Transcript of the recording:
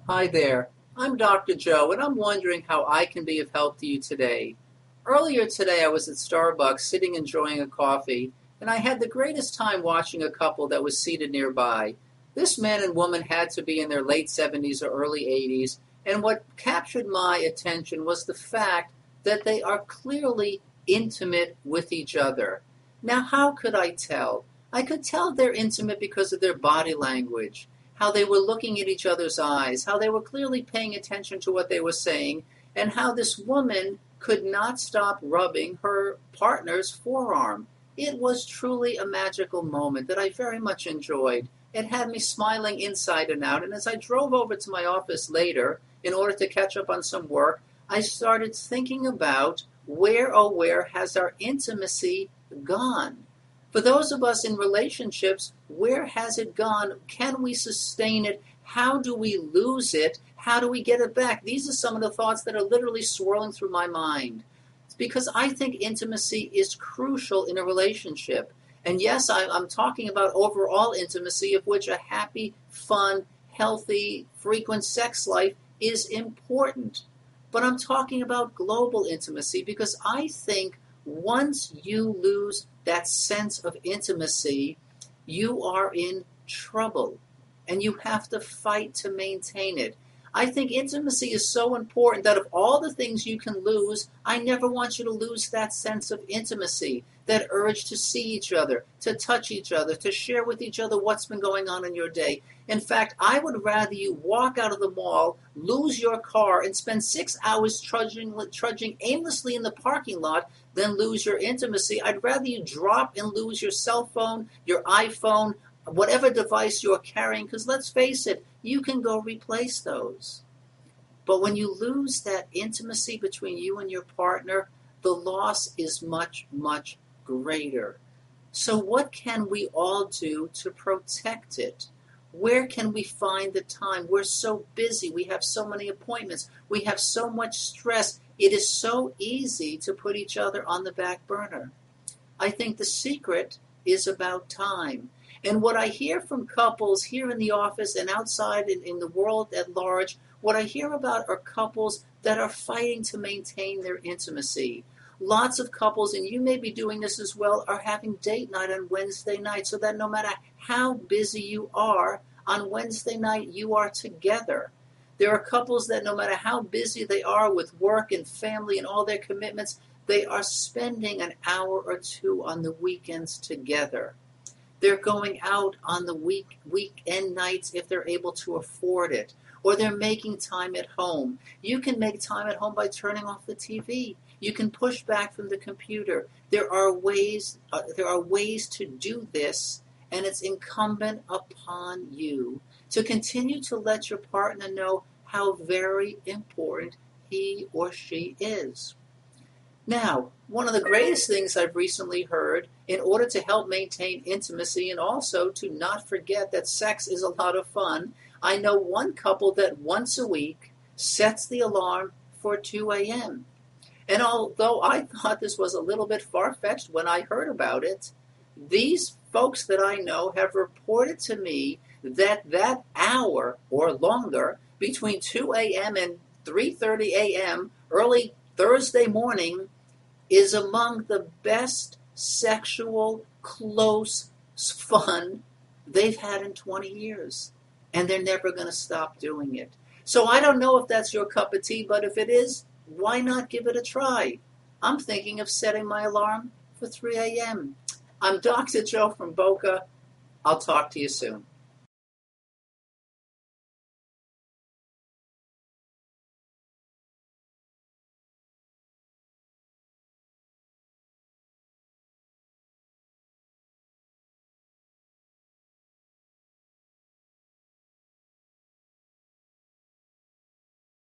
Hi there. I'm Dr. Joe, and I'm wondering how I can be of help to you today. Earlier today, I was at Starbucks sitting enjoying a coffee, and I had the greatest time watching a couple that was seated nearby. This man and woman had to be in their late 70s or early 80s, and what captured my attention was the fact that they are clearly intimate with each other. Now, how could I tell? I could tell they're intimate because of their body language, how they were looking at each other's eyes, how they were clearly paying attention to what they were saying, and how this woman could not stop rubbing her partner's forearm. It was truly a magical moment that I very much enjoyed. It had me smiling inside and out, and as I drove over to my office later in order to catch up on some work, I started thinking about where, oh, where has our intimacy gone? For those of us in relationships, where has it gone? Can we sustain it? How do we lose it? How do we get it back? These are some of the thoughts that are literally swirling through my mind. It's because I think intimacy is crucial in a relationship. And yes, I'm talking about overall intimacy, of which a happy, fun, healthy, frequent sex life is important. But I'm talking about global intimacy because I think once you lose that sense of intimacy, you are in trouble and you have to fight to maintain it. I think intimacy is so important that of all the things you can lose, I never want you to lose that sense of intimacy, that urge to see each other, to touch each other, to share with each other what's been going on in your day. In fact, I would rather you walk out of the mall, lose your car, and spend 6 hours trudging aimlessly in the parking lot than lose your intimacy. I'd rather you drop and lose your cell phone, your iPhone, whatever device you're carrying, because let's face it, you can go replace those. But when you lose that intimacy between you and your partner, the loss is much, much greater. So, what can we all do to protect it? Where can we find the time? We're so busy. We have so many appointments. We have so much stress. It is so easy to put each other on the back burner. I think the secret is about time. And what I hear from couples here in the office and outside in the world at large, what I hear about are couples that are fighting to maintain their intimacy. Lots of couples, and you may be doing this as well, are having date night on Wednesday night so that no matter how busy you are, on Wednesday night you are together. There are couples that no matter how busy they are with work and family and all their commitments, they are spending an hour or two on the weekends together. They're going out on the weekend nights if they're able to afford it, or they're making time at home. You can make time at home by turning off the TV. You can push back from the computer. There are ways to do this, and it's incumbent upon you to continue to let your partner know how very important he or she is. Now, one of the greatest things I've recently heard, in order to help maintain intimacy and also to not forget that sex is a lot of fun, I know one couple that once a week sets the alarm for 2 a.m. And although I thought this was a little bit far-fetched when I heard about it, these folks that I know have reported to me that that hour or longer between 2 a.m. and 3:30 a.m. early Thursday morning is among the best sexual, close fun they've had in 20 years. And they're never going to stop doing it. So I don't know if that's your cup of tea, but if it is, why not give it a try? I'm thinking of setting my alarm for 3 a.m. I'm Dr. Joe from Boca. I'll talk to you soon.